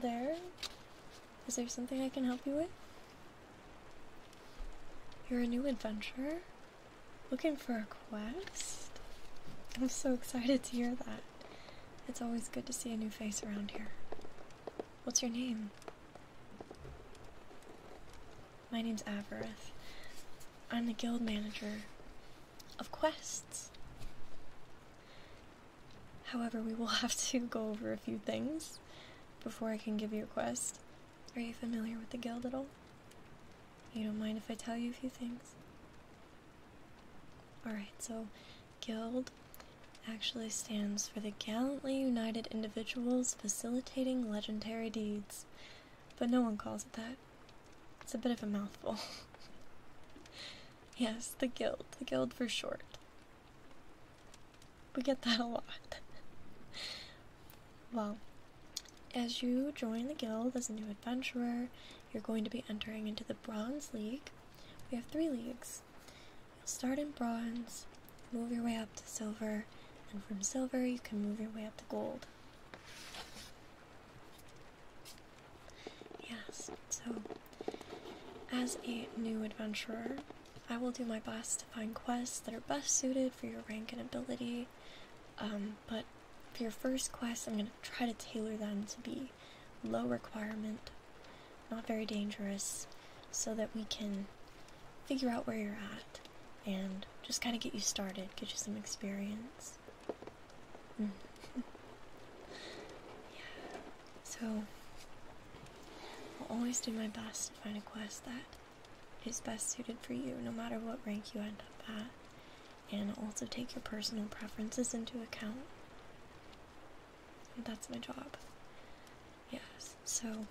there? Is there something I can help you with? You're a new adventurer? Looking for a quest? I'm so excited to hear that. It's always good to see a new face around here. What's your name? My name's Avarith. I'm the guild manager of quests. However, we will have to go over a few things before I can give you a quest. Are you familiar with the guild at all? You don't mind if I tell you a few things? Alright, so guild actually stands for the Gallantly United Individuals Facilitating Legendary Deeds, but no one calls it that. It's a bit of a mouthful. Yes, the guild for short. We get that a lot. Well, as you join the guild as a new adventurer, you're going to be entering into the Bronze League. We have 3 leagues. You'll start in Bronze, move your way up to Silver, and from Silver you can move your way up to Gold. Yes, so as a new adventurer, I will do my best to find quests that are best suited for your rank and ability, but for your first quest, I'm going to try to tailor them to be low requirement, not very dangerous, so that we can figure out where you're at and just kind of get you started, get you some experience. Yeah. So, I'll always do my best to find a quest that is best suited for you, no matter what rank you end up at, and I'll also take your personal preferences into account. That's my job. Yes, so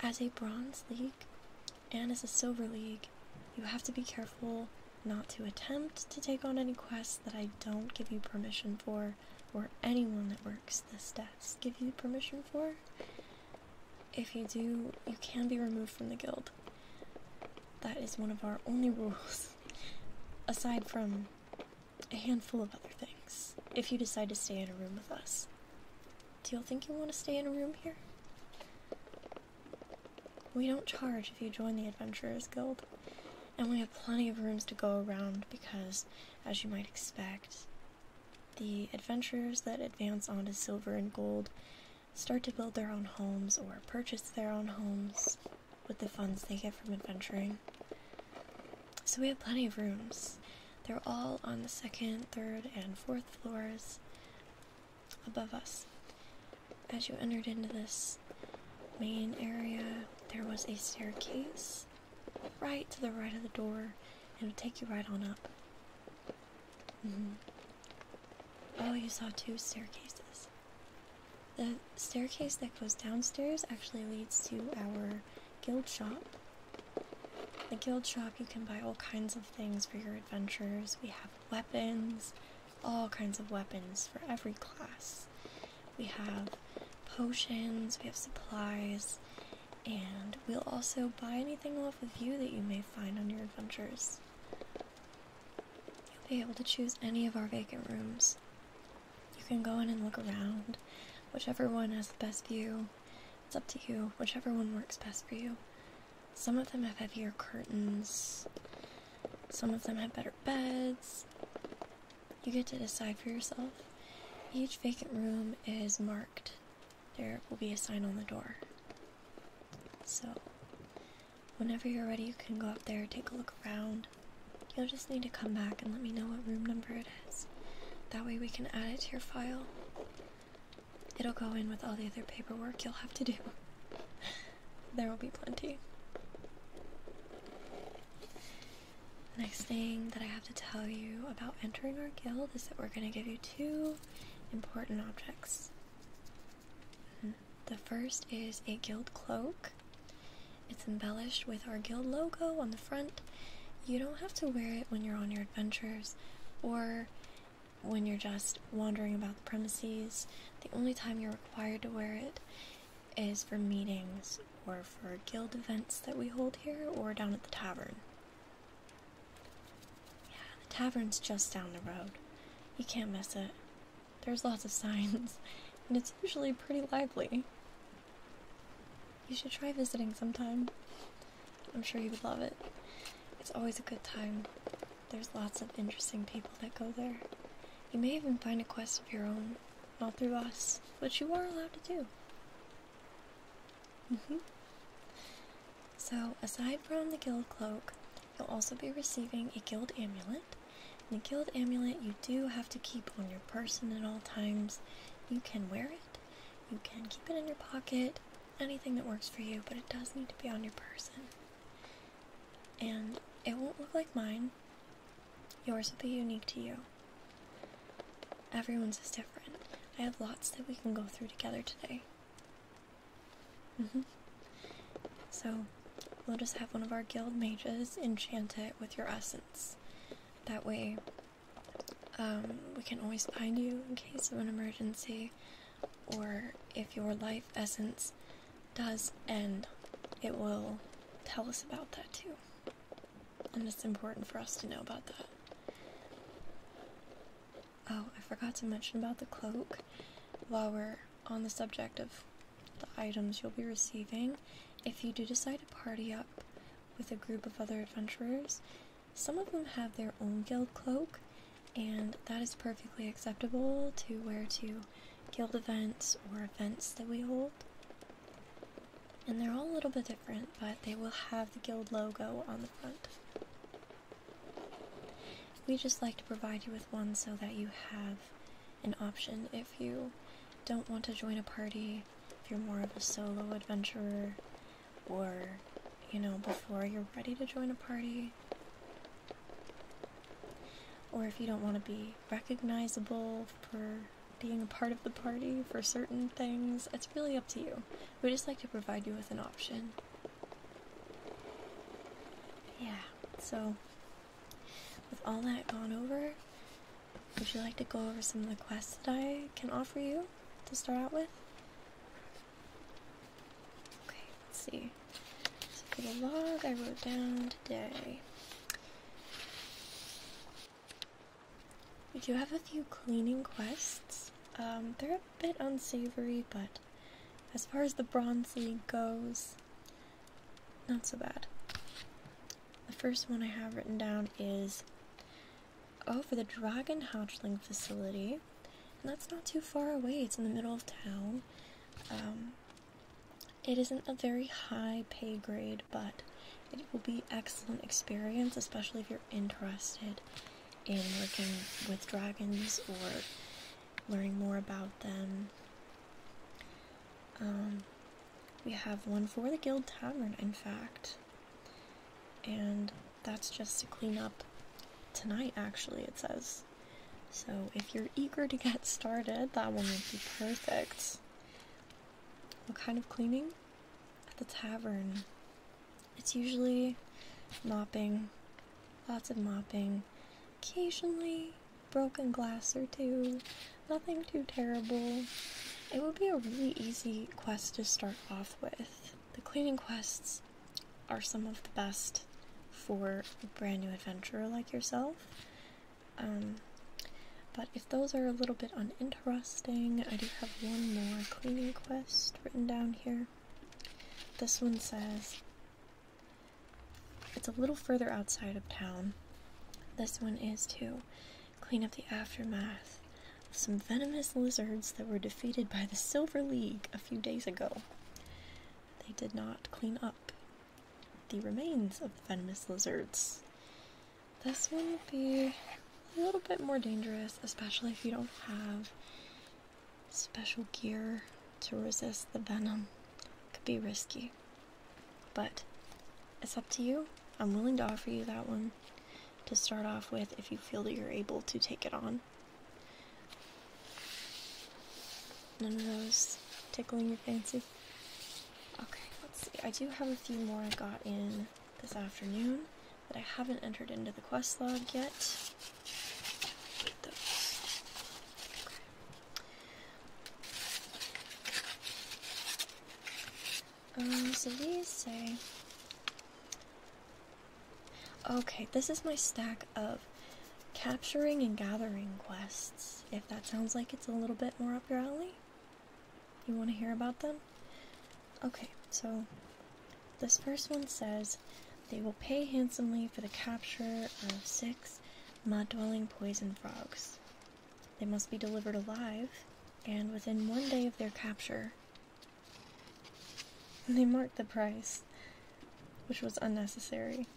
as a Bronze League and as a Silver League, you have to be careful not to attempt to take on any quests that I don't give you permission for, or anyone that works this desk give you permission for. If you do, you can be removed from the guild. That is one of our only rules, aside from a handful of other things, if you decide to stay in a room with us. Do you think you want to stay in a room here? We don't charge if you join the Adventurers Guild, and we have plenty of rooms to go around because, as you might expect, the adventurers that advance onto Silver and Gold start to build their own homes or purchase their own homes with the funds they get from adventuring. So we have plenty of rooms. They're all on the 2nd, 3rd, and 4th floors above us. As you entered into this main area, there was a staircase right to the right of the door, and it would take you right on up. Oh, you saw 2 staircases. The staircase that goes downstairs actually leads to our guild shop. The guild shop, you can buy all kinds of things for your adventures. We have weapons, all kinds of weapons for every class. We have potions, we have supplies, and we'll also buy anything off of you that you may find on your adventures. You'll be able to choose any of our vacant rooms. You can go in and look around. Whichever one has the best view, it's up to you. Whichever one works best for you. Some of them have heavier curtains. Some of them have better beds. You get to decide for yourself. Each vacant room is marked. There will be a sign on the door. So, whenever you're ready, you can go up there, take a look around. You'll just need to come back and let me know what room number it is. That way we can add it to your file. It'll go in with all the other paperwork you'll have to do. There will be plenty. Next thing that I have to tell you about entering our guild is that we're going to give you 2 important objects. The first is a guild cloak. It's embellished with our guild logo on the front. You don't have to wear it when you're on your adventures or when you're just wandering about the premises. The only time you're required to wear it is for meetings or for guild events that we hold here or down at the tavern. Yeah, the tavern's just down the road. You can't miss it. There's lots of signs and it's usually pretty lively. You should try visiting sometime. I'm sure you would love it. It's always a good time. There's lots of interesting people that go there. You may even find a quest of your own, not through us, which you are allowed to do. So, aside from the guild cloak, you'll also be receiving a guild amulet. And the guild amulet you do have to keep on your person at all times. You can wear it, you can keep it in your pocket, anything that works for you, but it does need to be on your person. And it won't look like mine. Yours will be unique to you. Everyone's is different. I have lots that we can go through together today. So, we'll just have one of our guild mages enchant it with your essence. That way, we can always find you in case of an emergency, or if your life essence does end, it will tell us about that too. And it's important for us to know about that. Oh, I forgot to mention about the cloak. While we're on the subject of the items you'll be receiving, if you do decide to party up with a group of other adventurers, some of them have their own guild cloak, and that is perfectly acceptable to wear to guild events or events that we hold. And they're all a little bit different, but they will have the guild logo on the front. We just like to provide you with one so that you have an option if you don't want to join a party, if you're more of a solo adventurer, or, before you're ready to join a party, or if you don't want to be recognizable for being a part of the party for certain things. It's really up to you. We just like to provide you with an option. Yeah, so with all that gone over, would you like to go over some of the quests that I can offer you to start out with? Okay, let's see. So for the log I wrote down today, we do have a few cleaning quests. They're a bit unsavory, but as far as the Bronze League goes, not so bad. The first one I have written down is, for the Dragon Hatchling facility, and that's not too far away. It's in the middle of town. It isn't a very high pay grade, but it will be excellent experience, especially if you're interested in working with dragons or learning more about them. We have one for the Guild Tavern, in fact, and that's just to clean up tonight, actually, it says. So if you're eager to get started, that one would be perfect. What kind of cleaning? At the tavern, it's usually mopping, lots of mopping, occasionally broken glass or two, nothing too terrible. It would be a really easy quest to start off with. The cleaning quests are some of the best for a brand new adventurer like yourself. But if those are a little bit uninteresting, I do have one more cleaning quest written down here. This one says, it's a little further outside of town. This one is to clean up the aftermath of some venomous lizards that were defeated by the Silver League a few days ago. They did not clean up the remains of the venomous lizards. This one would be a little bit more dangerous, especially if you don't have special gear to resist the venom. It could be risky, but it's up to you. I'm willing to offer you that one to start off with if you feel that you're able to take it on. None of those tickling your fancy? Okay, let's see. I do have a few more I got in this afternoon that I haven't entered into the quest log yet. Those. Okay. So these say... Okay, this is my stack of capturing and gathering quests, if that sounds like it's a little bit more up your alley. You want to hear about them? Okay, so this first one says, they will pay handsomely for the capture of 6 mud-dwelling poison frogs. They must be delivered alive, and within 1 day of their capture. They marked the price, which was unnecessary.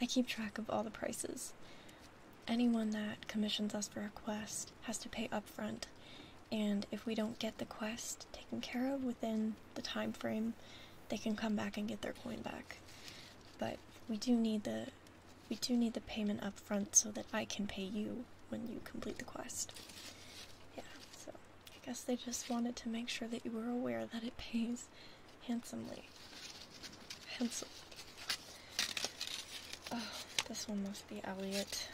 I keep track of all the prices. Anyone that commissions us for a quest has to pay upfront, and if we don't get the quest taken care of within the time frame, they can come back and get their coin back. But we do need the payment upfront so that I can pay you when you complete the quest. Yeah, so I guess they just wanted to make sure that you were aware that it pays handsomely. Oh, this one must be Elliot.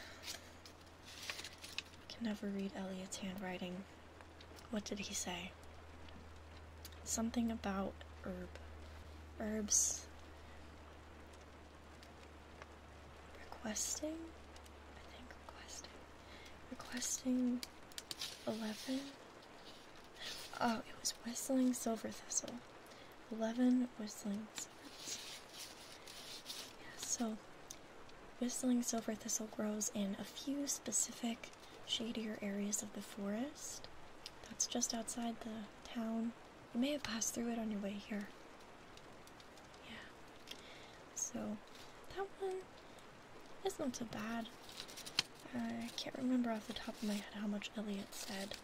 I can never read Elliot's handwriting. What did he say? Something about herbs. Requesting? I think requesting 11? Oh, it was whistling silver thistle. 11 whistling silver thistle. Yeah, so whistling silver thistle grows in a few specific shadier areas of the forest. That's just outside the town. You may have passed through it on your way here. Yeah. So, that one is not so bad. I can't remember off the top of my head how much Elliot said,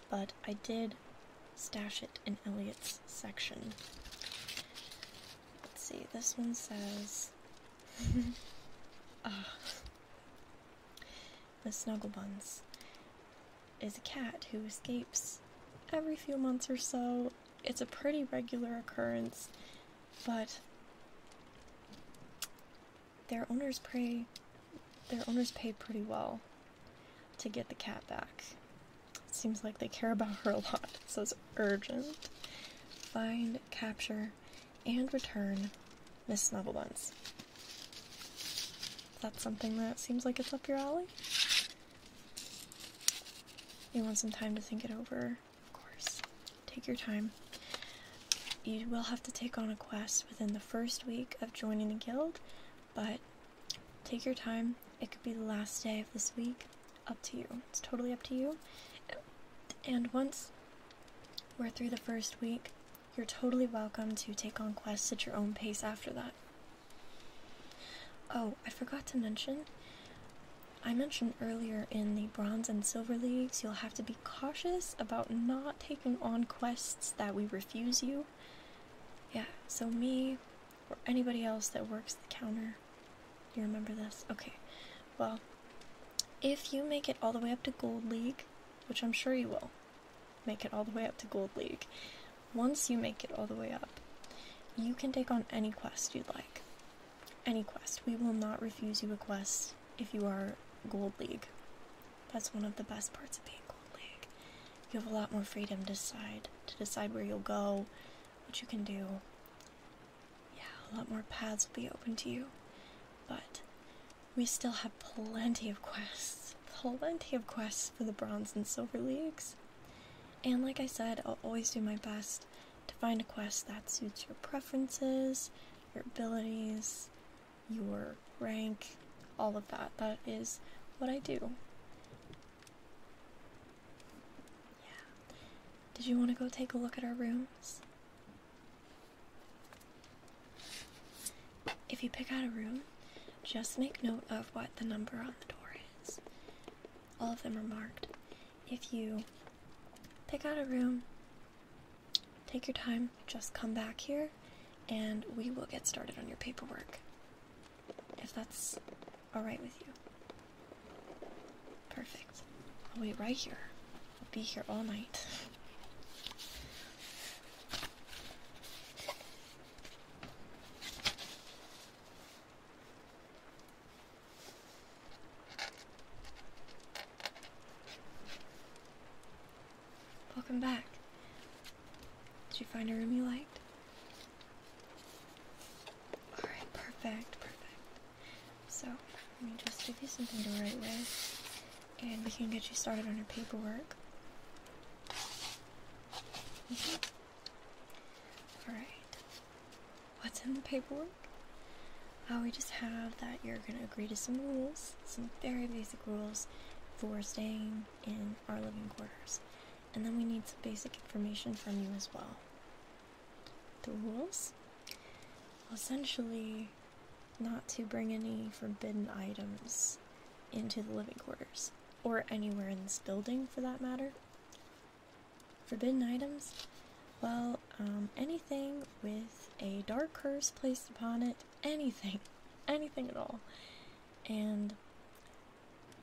but I did stash it in Elliot's section. Let's see, this one says... Miss Snugglebuns is a cat who escapes every few months or so. It's a pretty regular occurrence, but their owners pay pretty well to get the cat back. It seems like they care about her a lot. It says urgent. Find, capture, and return Miss Snugglebuns. Is that something that seems like it's up your alley? You want some time to think it over? Of course. Take your time. You will have to take on a quest within the first week of joining the guild, but take your time. It could be the last day of this week. Up to you. It's totally up to you. And once we're through the first week, you're totally welcome to take on quests at your own pace after that. Oh, I forgot to mention, I mentioned earlier in the Bronze and Silver Leagues, you'll have to be cautious about not taking on quests that we refuse you. Yeah, so me, or anybody else that works the counter. Do you remember this? Okay, well, if you make it all the way up to Gold League, which I'm sure you will, make it all the way up to Gold League, once you make it all the way up, you can take on any quest you'd like. Any quest. We will not refuse you a quest if you are Gold League. That's one of the best parts of being Gold League. You have a lot more freedom to decide where you'll go, what you can do. Yeah, a lot more paths will be open to you. But we still have plenty of quests. Plenty of quests for the Bronze and Silver Leagues. And like I said, I'll always do my best to find a quest that suits your preferences, your abilities, your rank, all of that. That is what I do. Yeah. Did you want to go take a look at our rooms? If you pick out a room, just make note of what the number on the door is. All of them are marked. If you pick out a room, take your time, just come back here, and we will get started on your paperwork. If that's alright with you. Perfect. I'll wait right here. I'll be here all night. Welcome back. Did you find a room you liked? Alright, perfect. So, let me just give you something to write with, and we can get you started on your paperwork. Alright. What's in the paperwork? We just have that you're going to agree to some rules, some very basic rules for staying in our living quarters. And then we need some basic information from you as well. The rules? Well, essentially, not to bring any forbidden items into the living quarters, or anywhere in this building for that matter. Forbidden items? Well, anything with a dark curse placed upon it, anything at all. And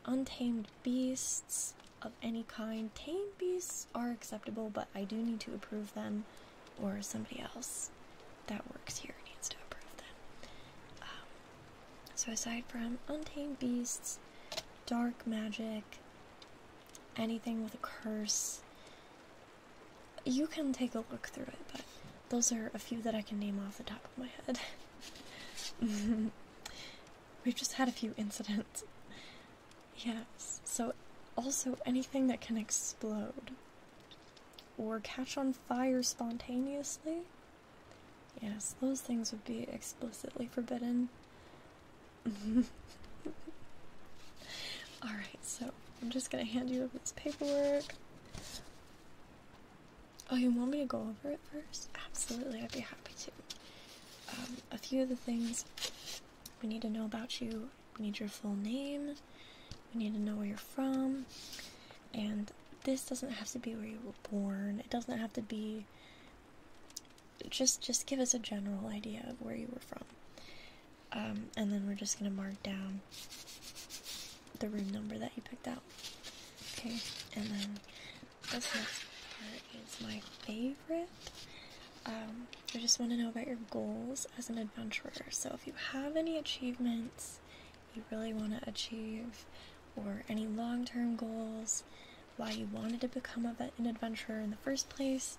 untamed beasts of any kind. Tamed beasts are acceptable, but I do need to approve them, or somebody else that works here needs to approve them. So aside from untamed beasts, dark magic, anything with a curse, you can take a look through it, but those are a few that I can name off the top of my head. We've just had a few incidents. Yes, so also anything that can explode or catch on fire spontaneously. Yes, those things would be explicitly forbidden. Alright, so I'm just gonna hand you over this paperwork. Oh, you want me to go over it first? Absolutely, I'd be happy to. A few of the things we need to know about you. We need your full name. We need to know where you're from. And this doesn't have to be where you were born. It doesn't have to be... Just give us a general idea of where you were from. And then we're just going to mark down the room number that you picked out. Okay, and then this next part is my favorite. I just want to know about your goals as an adventurer. So if you have any achievements you really want to achieve, or any long-term goals, why you wanted to become an adventurer in the first place,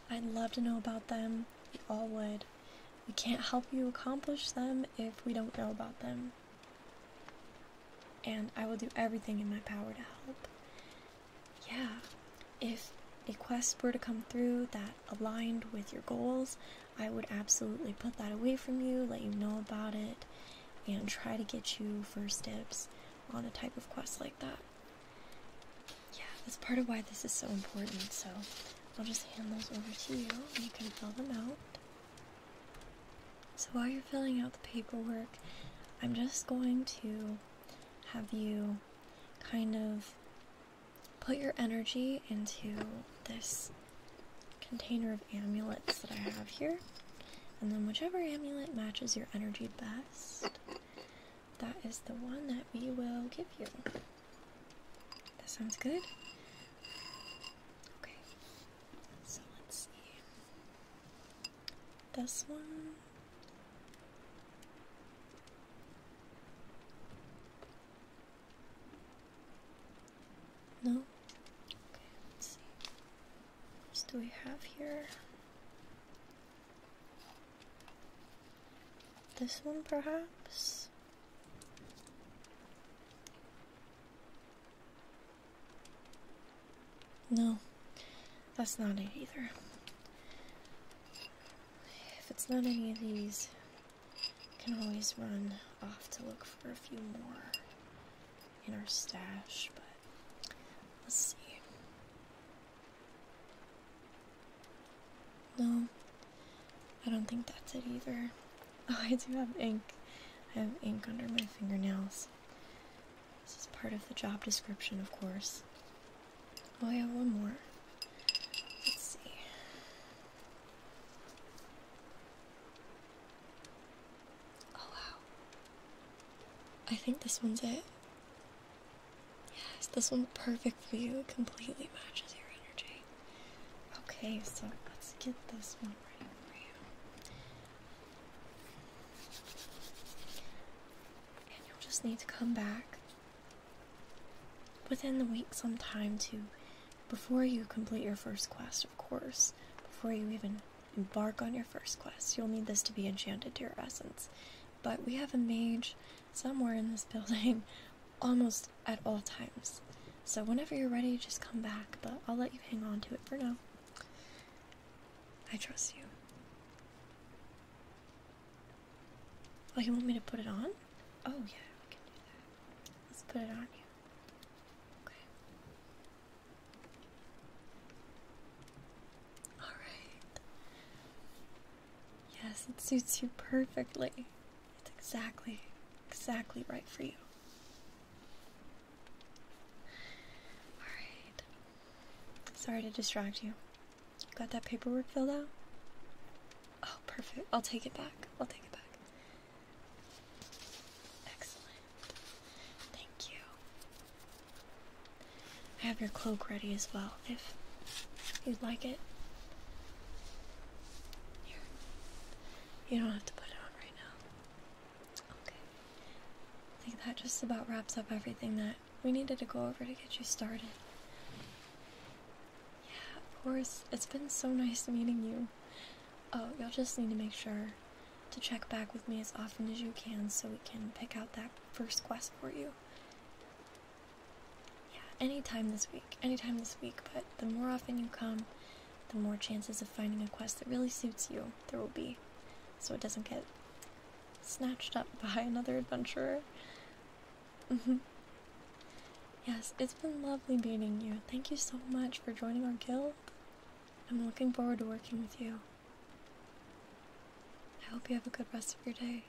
I'd love to know about them. We all would. We can't help you accomplish them if we don't know about them. And I will do everything in my power to help. Yeah, if a quest were to come through that aligned with your goals, I would absolutely put that away from you, let you know about it, and try to get you first dibs on a type of quest like that. Yeah, that's part of why this is so important, so I'll just hand those over to you, and you can fill them out. So while you're filling out the paperwork, I'm just going to have you kind of put your energy into this container of amulets that I have here, and then whichever amulet matches your energy best, that is the one that we will give you. That sounds good? Okay, so let's see. This one. No? Okay, let's see. What do we have here? This one, perhaps? No, that's not it either. If it's not any of these, I can always run off to look for a few more in our stash, but let's see. No, I don't think that's it either. Oh, I do have ink. I have ink under my fingernails. This is part of the job description, of course. Oh, I have one more. Let's see. Oh, wow. I think this one's it. Yes, this one's perfect for you. It completely matches your energy. Okay, so let's get this one ready for you. And you'll just need to come back within the week sometime before you complete your first quest, of course. Before you even embark on your first quest, you'll need this to be enchanted to your essence. But we have a mage somewhere in this building almost at all times. So whenever you're ready, just come back, but I'll let you hang on to it for now. I trust you. Oh, you want me to put it on? Oh, yeah, we can do that. Let's put it on you. Okay. Alright. Yes, it suits you perfectly. It's exactly right for you. Alright. Sorry to distract you. Got that paperwork filled out? Oh, perfect. I'll take it back. Excellent. Thank you. I have your cloak ready as well, if you'd like it. Here. You don't have to put it on right now. Okay. I think that just about wraps up everything that we needed to go over to get you started. Yeah, of course. It's been so nice meeting you. Oh, you'll just need to make sure to check back with me as often as you can so we can pick out that first quest for you. Yeah, anytime this week, but the more often you come, the more chances of finding a quest that really suits you there will be, so it doesn't get snatched up by another adventurer. Yes, it's been lovely meeting you. Thank you so much for joining our guild. I'm looking forward to working with you. I hope you have a good rest of your day.